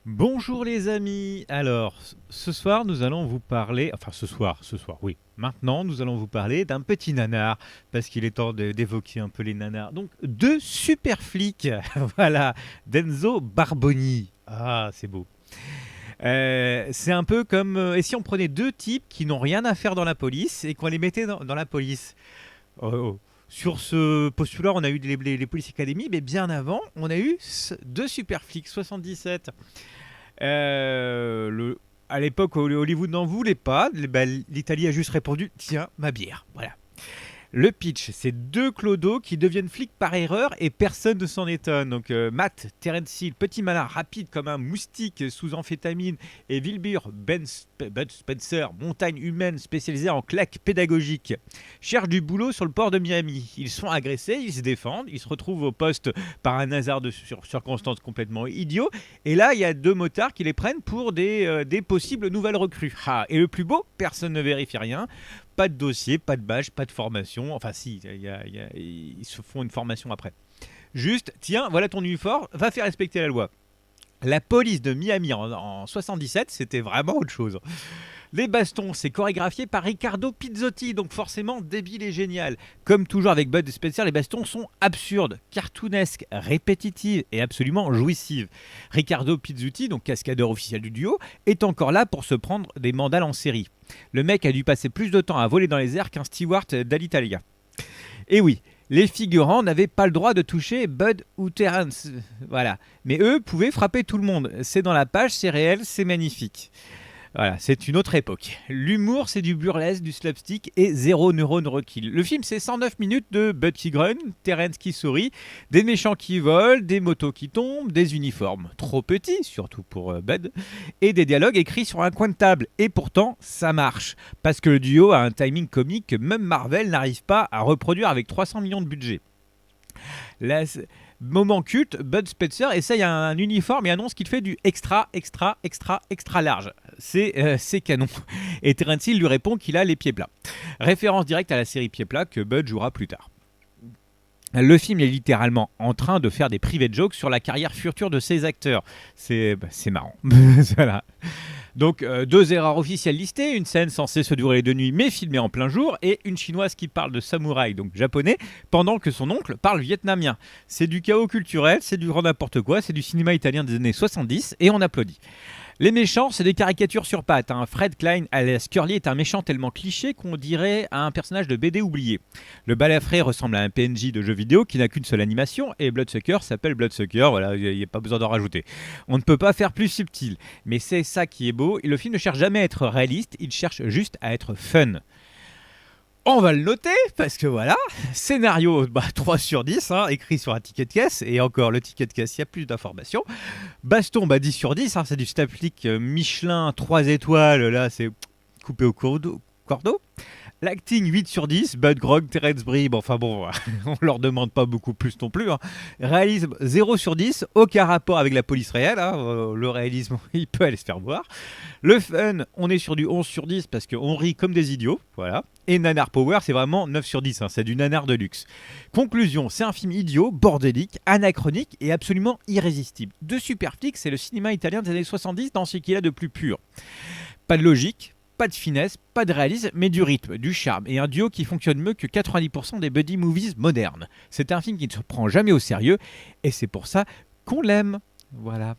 Bonjour les amis. Alors, ce soir, nous allons vous parler, enfin ce soir, oui. Maintenant, nous allons vous parler d'un petit nanar, parce qu'il est temps d'évoquer un peu les nanars. Donc, deux super flics, voilà, d'Enzo Barboni. Ah, c'est beau. C'est un peu comme, et si on prenait deux types qui n'ont rien à faire dans la police et qu'on les mettait dans la police. Oh, oh. Sur ce postulat, on a eu les Police Academy, mais bien avant, on a eu deux super flics, 77. À l'époque, Hollywood n'en voulait pas. L'Italie a juste répondu tiens, ma bière. Voilà. Le pitch, c'est deux clodos qui deviennent flics par erreur et personne ne s'en étonne. Donc Matt, Terence Hill, petit malin rapide comme un moustique sous amphétamine, et Wilbur Bud Spencer, montagne humaine spécialisée en claques pédagogiques, cherchent du boulot sur le port de Miami. Ils sont agressés, ils se défendent, ils se retrouvent au poste par un hasard de circonstances complètement idiot. Et là, il y a deux motards qui les prennent pour des possibles nouvelles recrues. Ah, et le plus beau, personne ne vérifie rien. Pas de dossier, pas de badge, pas de formation. Enfin, si, ils se font une formation après. Juste, tiens, voilà ton uniforme, va faire respecter la loi. La police de Miami en 77, c'était vraiment autre chose. Les bastons, c'est chorégraphié par Riccardo Pizzotti, donc forcément débile et génial. Comme toujours avec Bud Spencer, les bastons sont absurdes, cartoonesques, répétitives et absolument jouissives. Riccardo Pizzotti, donc cascadeur officiel du duo, est encore là pour se prendre des mandales en série. Le mec a dû passer plus de temps à voler dans les airs qu'un steward d'Alitalia. Et oui, les figurants n'avaient pas le droit de toucher Bud ou Terence. Voilà. Mais eux pouvaient frapper tout le monde. C'est dans la page, c'est réel, c'est magnifique. Voilà, c'est une autre époque. L'humour, c'est du burlesque, du slapstick et zéro neurone requis. Le film, c'est 109 minutes de Bud qui grogne, Terence qui sourit, des méchants qui volent, des motos qui tombent, des uniformes trop petits, surtout pour Bud, et des dialogues écrits sur un coin de table. Et pourtant, ça marche. Parce que le duo a un timing comique que même Marvel n'arrive pas à reproduire avec 300 millions de budget. Là, moment culte, Bud Spencer essaye un uniforme et annonce qu'il fait du extra large. C'est canon. Et Terence Hill lui répond qu'il a les pieds plats. Référence directe à la série Pieds plats que Bud jouera plus tard. Le film est littéralement en train de faire des private jokes sur la carrière future de ses acteurs. C'est marrant. Voilà. Donc, deux erreurs officielles listées, une scène censée se dérouler de nuit mais filmée en plein jour, et une chinoise qui parle de samouraï, donc japonais, pendant que son oncle parle vietnamien. C'est du chaos culturel, c'est du grand n'importe quoi, c'est du cinéma italien des années 70, et on applaudit. Les méchants, c'est des caricatures sur pattes. Fred Klein alias Curly est un méchant tellement cliché qu'on dirait à un personnage de BD oublié. Le balafré ressemble à un PNJ de jeu vidéo qui n'a qu'une seule animation, et Bloodsucker s'appelle Bloodsucker, voilà, il n'y a pas besoin d'en rajouter. On ne peut pas faire plus subtil, mais c'est ça qui est beau, et le film ne cherche jamais à être réaliste, il cherche juste à être fun. On va le noter, parce que voilà, scénario 3 sur 10, écrit sur un ticket de caisse, et encore le ticket de caisse, il y a plus d'informations. Baston, 10 sur 10, c'est du Staplic Michelin 3 étoiles, là c'est coupé au cordeau. L'acting 8 sur 10, Bud Grog, Terence Brib, enfin bon, on leur demande pas beaucoup plus non plus. Réalisme 0 sur 10, aucun rapport avec la police réelle, le réalisme il peut aller se faire voir. Le fun, on est sur du 11 sur 10 parce qu'on rit comme des idiots, voilà. Et Nanar Power, c'est vraiment 9 sur 10, c'est du nanar de luxe. Conclusion, c'est un film idiot, bordélique, anachronique et absolument irrésistible. De Superflix, c'est le cinéma italien des années 70 dans ce qu'il a de plus pur. Pas de logique, pas de finesse, pas de réalisme, mais du rythme, du charme et un duo qui fonctionne mieux que 90% des buddy movies modernes. C'est un film qui ne se prend jamais au sérieux et c'est pour ça qu'on l'aime. Voilà.